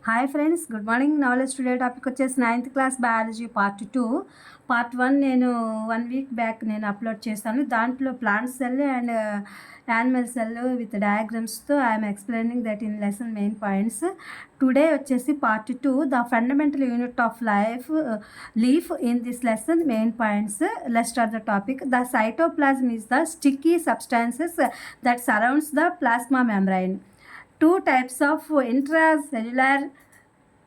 Hi friends, good morning. Knowledge today topic వచ్చేసి 9th class biology part 2. Part 1 నేను 1 week back నేను upload చేస్తాను. దాంట్లో plant cell and animal cell with డయాగ్రామ్స్తో I'm explaining that in lesson main points. Today వచ్చేసి part 2, the fundamental unit of leaf in this lesson main points. Let's start the topic. The cytoplasm is the sticky substances that surrounds the plasma membrane. Two types of intracellular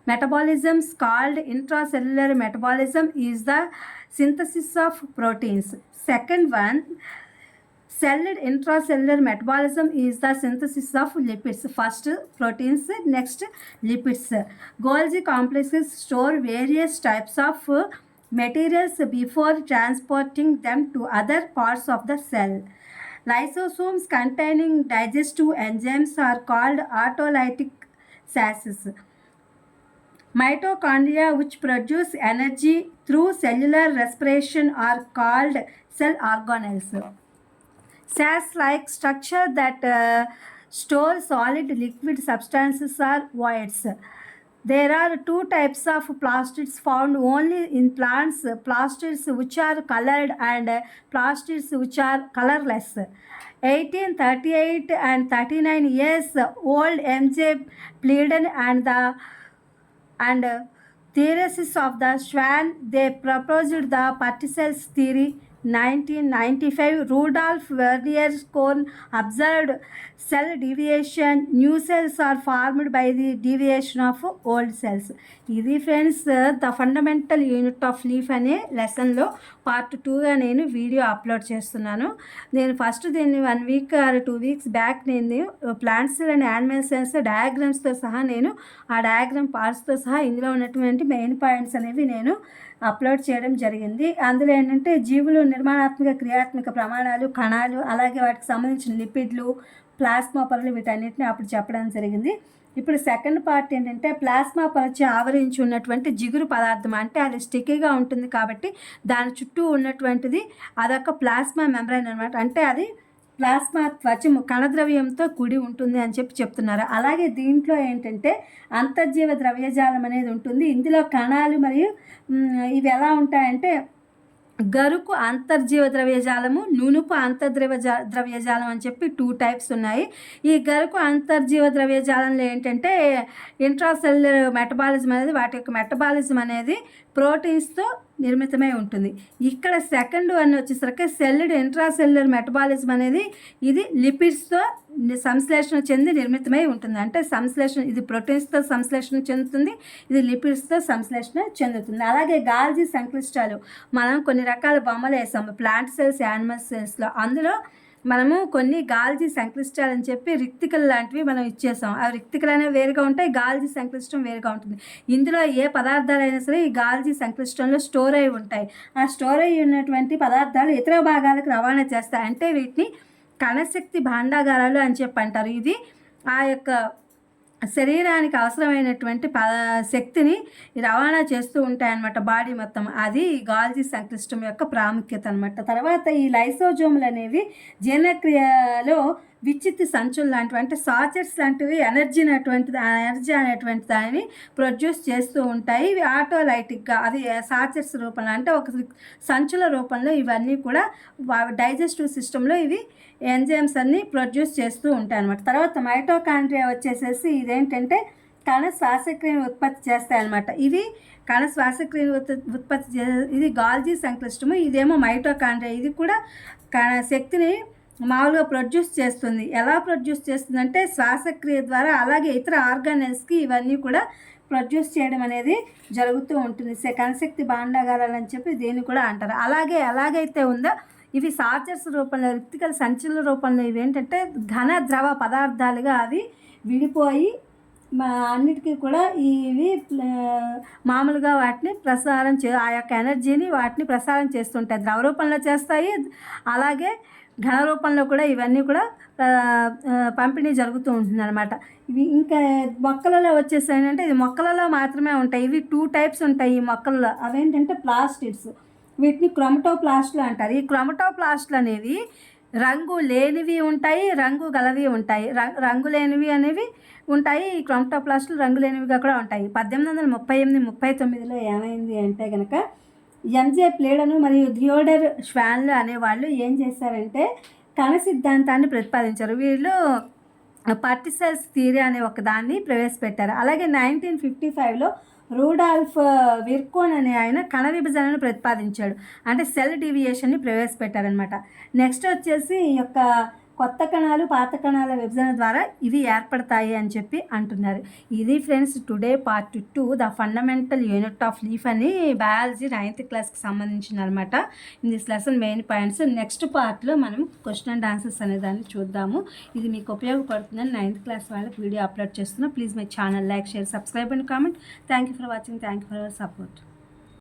metabolisms called intracellular metabolism is the synthesis of proteins. Second one, celled intracellular metabolism is the synthesis of lipids. First proteins, next lipids. Golgi complexes store various types of materials before transporting them to other parts of the cell. Lysosomes containing digestive enzymes are called autolytic sashes. Mitochondria, which produce energy through cellular respiration, are called cell organelles. Sash-like structure that store solid liquid substances are voids. There are two types of plastids found only in plants: plastids which are colored and plastids which are colorless. 1838 and 39 years old M.J. Pleiden and theorists of the Schwann, they proposed the particles theory. 1995, Rudolf Werner-Korn observed cell deviation. New cells are formed by the deviation of old cells. ఇది friends the fundamental unit of leaf అనే లెసన్లో part 2గా నేను video upload చేస్తున్నాను. నేను first దీన్ని 1 week or 2 weeks back నేను plants and animal cells డయాగ్రామ్స్తో సహా నేను ఆ డయాగ్రామ్ పార్ట్స్తో సహా ఇందులో ఉన్నటువంటి మెయిన్ పాయింట్స్ అనేవి నేను అప్లోడ్ చేయడం జరిగింది. అందులో ఏంటంటే జీవులు నిర్మాణాత్మక క్రియాత్మక ప్రమాణాలు, కణాలు, అలాగే వాటికి సంబంధించిన లిపిడ్లు, ప్లాస్మా పొరలు, వీటన్నిటిని అప్పుడు చెప్పడం జరిగింది. ఇప్పుడు సెకండ్ పార్ట్ ఏంటంటే ప్లాస్మా పొరచి ఆవరించి ఉన్నటువంటి జిగురు పదార్థం, అంటే అది స్టిక్కీగా ఉంటుంది కాబట్టి దాని చుట్టూ ఉన్నటువంటిది అదొక ప్లాస్మా మెంబ్రైన్ అనమాట. అంటే అది ప్లాస్మా త్వచము కణద్రవ్యంతో కూడి ఉంటుంది అని చెప్తున్నారు. అలాగే దీంట్లో ఏంటంటే అంతర్జీవ ద్రవ్యజాలం అనేది ఉంటుంది. ఇందులో కణాలు మరియు ఇవి ఎలా ఉంటాయంటే గరుకు అంతర్జీవ ద్రవ్యజాలము, నునుపు ద్రవ్యజాలం అని చెప్పి 2 టైప్స్ ఉన్నాయి. ఈ గరుకు అంతర్జీవ ద్రవ్యజాలంలో ఏంటంటే ఇంట్రాసెల్యులర్ మెటబాలిజం అనేది, వాటి యొక్క మెటబాలిజం అనేది ప్రోటీన్స్తో నిర్మితమై ఉంటుంది. ఇక్కడ సెకండ్ వన్ వచ్చేసరికి సెల్యుడ్ ఇంట్రాసెల్యులర్ మెటబాలిజం అనేది ఇది లిపిడ్స్తో సంశ్లేషణ చెంది నిర్మితమై ఉంటుంది. అంటే సంశ్లేషణ, ఇది ప్రోటీన్స్తో సంశ్లేషణ చెందుతుంది, ఇది లిపిడ్స్తో సంశ్లేషణ చెందుతుంది. అలాగే గాల్జీ సంక్లిష్టాలు, మనం కొన్ని రకాల బొమ్మలు వేసాము ప్లాంట్ సెల్స్, యానిమల్ సెల్స్లో. అందులో మనము కొన్ని గాల్జీ సంక్లిష్టాలు అని చెప్పి రిక్తికలు లాంటివి మనం ఇచ్చేసాం. ఆ రిక్తికలు అనేవి వేరుగా ఉంటాయి, గాల్జీ సంక్లిష్టం వేరుగా ఉంటుంది. ఇందులో ఏ పదార్థాలైనా సరే ఈ గాల్జీ సంక్లిష్టంలో స్టోర్ అయి ఉంటాయి. ఆ స్టోర్ అయి ఉన్నటువంటి పదార్థాలు ఇతర భాగాలకు రవాణా చేస్తాయి. అంటే వీటిని కణశక్తి భాండాగారాలు అని చెప్పి అంటారు. ఇది ఆ యొక్క శరీరానికి అవసరమైనటువంటి శక్తిని రవాణా చేస్తూ ఉంటాయన్నమాట బాడీ మొత్తం. అది గాల్జీ సంక్లిష్టం యొక్క ప్రాముఖ్యత అనమాట. తర్వాత ఈ లైసోజోములు అనేవి జీర్ణక్రియలో విచ్చిత్తి సంచులు లాంటివి, అంటే సాచెట్స్ లాంటివి ఎనర్జీ అనేటువంటి దానిని ప్రొడ్యూస్ చేస్తూ ఉంటాయి. ఇవి ఆటోలైటిక్గా, అది సాచెట్స్ రూపంలో, అంటే ఒక సంచుల రూపంలో ఇవన్నీ కూడా డైజెస్టివ్ సిస్టంలో ఇవి ఎంజైమ్స్ అన్ని ప్రొడ్యూస్ చేస్తూ ఉంటాయి అన్నమాట. తర్వాత మైటోకాండ్రియా వచ్చేసేసి ఇదేంటంటే కణ శ్వాసక్రియను ఉత్పత్తి చేస్తాయన్నమాట. ఇవి కణ శ్వాసక్రియను ఉత్పత్తి ఇది గాల్జీ సంక్లిష్టము, ఇదేమో మైటోకాండ్రియా. ఇది కూడా శక్తిని మామూలుగా ప్రొడ్యూస్ చేస్తుంది. ఎలా ప్రొడ్యూస్ చేస్తుందంటే శ్వాసక్రియ ద్వారా. అలాగే ఇతర ఆర్గానెల్స్కి ఇవన్నీ కూడా ప్రొడ్యూస్ చేయడం అనేది జరుగుతూ ఉంటుంది. కణశక్తి భాండాగారాలు అని చెప్పి దీన్ని కూడా అంటారు. అలాగే ఎలాగైతే ఉందో ఇవి సాచర్స్ రూపంలో, రిక్తికల సంచుల రూపంలో ఇవి ఏంటంటే ఘన ద్రవ పదార్థాలుగా అవి విడిపోయి అన్నిటికీ కూడా ఇవి మామూలుగా వాటిని ప్రసారం ఆ యొక్క ఎనర్జీని వాటిని ప్రసారం చేస్తుంటాయి. ద్రవ రూపంలో చేస్తాయి, అలాగే ఘన రూపంలో కూడా ఇవన్నీ కూడా పంపిణీ జరుగుతూ ఉంటుంది అనమాట. ఇవి ఇంకా మొక్కలలో వచ్చేసాయి అంటే ఇది మొక్కలలో మాత్రమే ఉంటాయి. ఇవి 2 టైప్స్ ఉంటాయి ఈ మొక్కలలో. అవేంటంటే ప్లాస్టిడ్స్, వీటిని క్రోమటోప్లాస్ట్లు అంటారు. ఈ క్రోమటోప్లాస్ట్లు అనేవి రంగు లేనివి ఉంటాయి, రంగు గలవి ఉంటాయి. రంగు లేనివి అనేవి ఉంటాయి. ఈ క్రోమటోప్లాస్ట్లు రంగు లేనివిగా కూడా ఉంటాయి. 1838, 39లో ఏమైంది అంటే కనుక ఎంజే ప్లేడను మరియు థియోడర్ ష్వాన్లు అనేవాళ్ళు ఏం చేశారంటే కణ సిద్ధాంతాన్ని ప్రతిపాదించారు. వీళ్ళు పార్టికల్స్ థియరీ అనే ఒక దాన్ని ప్రవేశపెట్టారు. అలాగే 1955లో రూడాల్ఫ్ విర్కోన్ అనే ఆయన కణ విభజనను ప్రతిపాదించాడు. అంటే సెల్ డీవియేషన్ని ప్రవేశపెట్టారనమాట. నెక్స్ట్ వచ్చేసి ఈ యొక్క కొత్త కణాలు పాత కణాల విభజన ద్వారా ఇవి ఏర్పడతాయి అని చెప్పి అంటున్నారు. ఇది friends today part 2 the fundamental unit of leaf అని బయాలజీ 9th క్లాస్కి సంబంధించిన అనమాట. In this lesson main points. Next పార్ట్లో మనం క్వశ్చన్ అండ్ ఆన్సర్స్ అనే దాన్ని చూద్దాము. ఇది మీకు ఉపయోగపడుతుందని 9th క్లాస్ వాళ్ళకి వీడియో అప్లోడ్ చేస్తున్నా. Please my channel like, share, subscribe and comment. Thank you for watching. Thank you for your support.